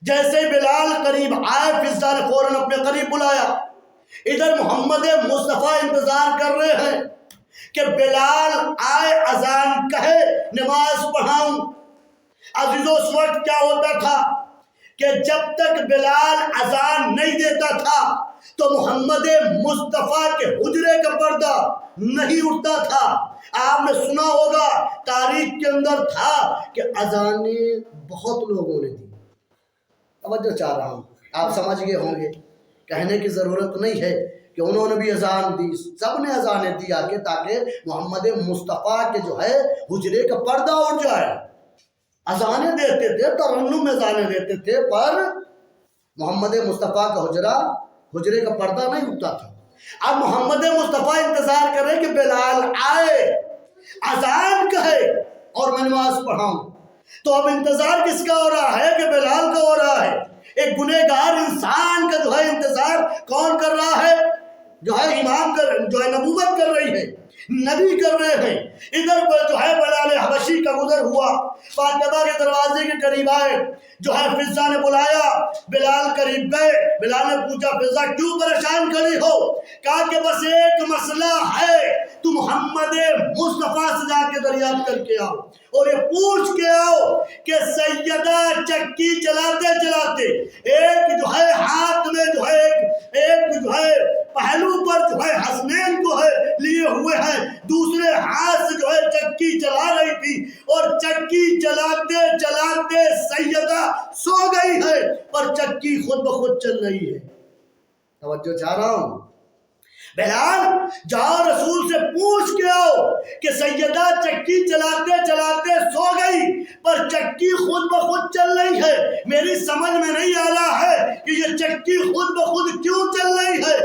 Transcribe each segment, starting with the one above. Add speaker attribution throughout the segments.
Speaker 1: جیسے بلال قریب آئے فضا نے فوراً اپنے قریب بلایا. ادھر محمد مصطفیٰ انتظار کر رہے ہیں کہ بلال آئے اذان کہے نماز پڑھاؤں. عزیزو اس وقت کیا ہوتا تھا کہ جب تک بلال اذان نہیں دیتا تھا تو محمد مصطفیٰ کے حجرے کا پردہ نہیں اٹھتا تھا. آپ نے سنا ہوگا تاریخ کے اندر تھا کہ اذانیں بہت لوگوں نے دی. توجہ چاہ رہا ہوں آپ سمجھ گئے ہوں گے, کہنے کی ضرورت نہیں ہے کہ انہوں نے بھی اذان دی, سب نے اذانیں دی آ کے تاکہ محمد مصطفیٰ کے جو ہے حجرے کا پردہ اٹھ جائے. اذانیں دیتے تھے, ترنم میں اذانیں دیتے تھے, پر محمد مصطفیٰ کا حجرے کا پردہ نہیں اٹھتا تھا. اب محمد مصطفیٰ انتظار کر رہے کہ بلال آئے اذان کہے اور میں نماز پڑھاؤں. تو اب انتظار کس کا ہو رہا ہے کہ بلال کا ہو رہا ہے. ایک گنہگار انسان کا جو ہے انتظار کون کر رہا ہے؟ جو ہے امام جو ہے نبوت کر رہی ہے, نبی کر رہے ہیں. ادھر پر جو ہے بلال حبشی کا گزر ہوا, فاطمہ کے دروازے کے قریب آئے, جو ہے فضا نے بلایا, بلال قریب گئے. بلال نے پوچھا فضا کیوں پریشان کھڑی ہو؟ کہا کہ بس ایک مسئلہ ہے, تو محمد مصطفیٰ سے جا کے دریافت کر کے آؤ اور یہ پوچھ کے آؤ کہ سیدہ چکی چلاتے چلاتے ایک جو ہے ہاتھ میں جو ہے ایک جو ہے پہلو پر جو ہے حسنین کو ہے لیے ہوئے ہیں, دوسرے ہاتھ سے جو ہے چکی چلا رہی تھی اور چکی چلاتے چلاتے سیدہ سو گئی ہے پر چکی خود بخود چل رہی ہے. توجہ چاہ رہا ہوں. بلال جاؤ رسول سے پوچھ کے آؤ کہ سیدہ چکی چلاتے چلاتے سو گئی پر چکی خود بخود چل رہی ہے. میری سمجھ میں نہیں آ رہا ہے کہ یہ چکی خود بخود کیوں چل رہی ہے.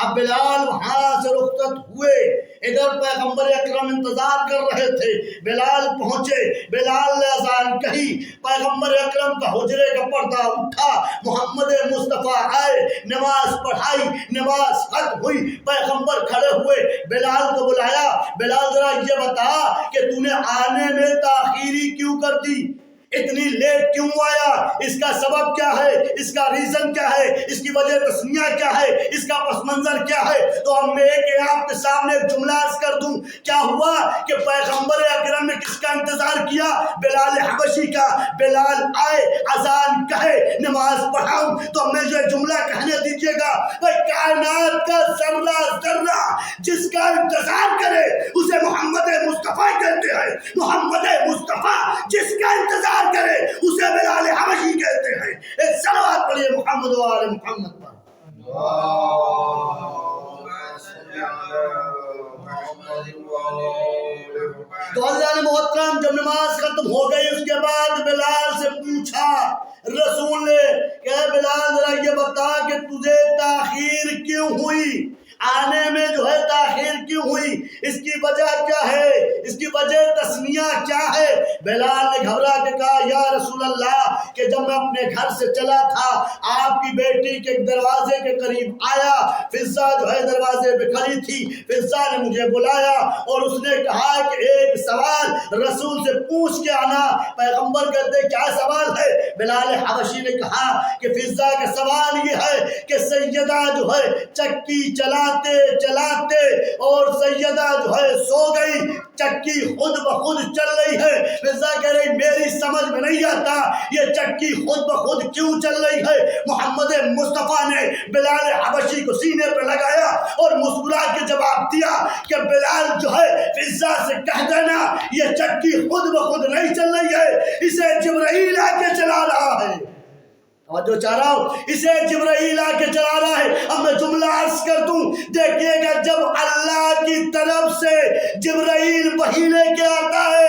Speaker 1: اب بلال وہاں سے رخصت ہوئے, ادھر پیغمبر اکرم انتظار کر رہے تھے. بلال پہنچے, بلال نے اذان کہی, پیغمبر اکرم کا حجرے کا پردہ اٹھا, محمد مصطفیٰ آئے, نماز پڑھائی, نماز ختم ہوئی, پیغمبر کھڑے ہوئے, بلال کو بلایا. بلال ذرا یہ بتا کہ تو نے آنے میں تاخیری کیوں کر دی, اتنی لیٹ کیوں آیا, اس کا سبب کیا ہے, اس کا ریزن کیا ہے, اس کی وجہ تسمیہ کیا ہے, اس کا پس منظر کیا ہے. تو اب میں کہ آپ کے سامنے ایک جملہ عرض کر دوں. کیا ہوا کہ پیغمبر اکرم نے کس کا انتظار کیا؟ بلال حبشی کا. بلال آئے, اذان کہے, نماز پڑھاؤں. تو میں جو جملہ کہنے دیجیے گا, بھائی کائنات کا ذرہ ذرہ جس کا انتظار کرے اسے محمد مصطفیٰ کہتے ہیں. محمد مصطفیٰ جس کا انتظار کرے اسے بلال حبشی کہتے ہیں. ایک صلوات پڑھیے محمد و آل محمد پر. تو اللہ نے محترم جب نماز ختم ہو گئی اس کے بعد بلال سے پوچھا رسول نے کہ بلال ذرا یہ بتا کہ تجھے تاخیر کیوں ہوئی, آنے میں جو ہے تاخیر کیوں ہوئی, اس کی وجہ کیا ہے, اس کی وجہ تسمیہ کیا ہے. بلال نے گھبرا کے کہا یا رسول اللہ کہ جب میں اپنے گھر سے چلا تھا آپ کی بیٹی کے دروازے کے قریب آیا, فضا جو ہے دروازے پہ کھڑی تھی, فضا نے مجھے بلایا اور اس نے کہا کہ ایک سوال رسول سے پوچھ کے آنا. پیغمبر کہتے کیا سوال ہے؟ بلال حبشی نے کہا کہ فضا کا سوال یہ ہے کہ سیدہ جو ہے چکی چلاتے چلاتے اور سیدہ جو ہے سو گئی, چکی خود بخود چل رہی ہے. فضا کہہ رہی میری سمجھ میں نہیں آتا یہ چکی خود بخود کیوں چل رہی ہے. محمد مصطفیٰ نے بلال حبشی کو سینے پہ لگایا اور مسکرا کے جواب دیا کہ بلال جو ہے فضا سے کہہ دینا یہ چکی خود بخود نہیں چل رہی ہے, اسے جبرائیل آ کے چلا رہا ہے. اور جو چاہ رہا ہوں اسے جبرائیل آ کے چلا رہا ہے. اب میں جملہ عرض کر دوں, دیکھیے گا جب اللہ کی طرف سے جبرائیل وحی لے کے آتا ہے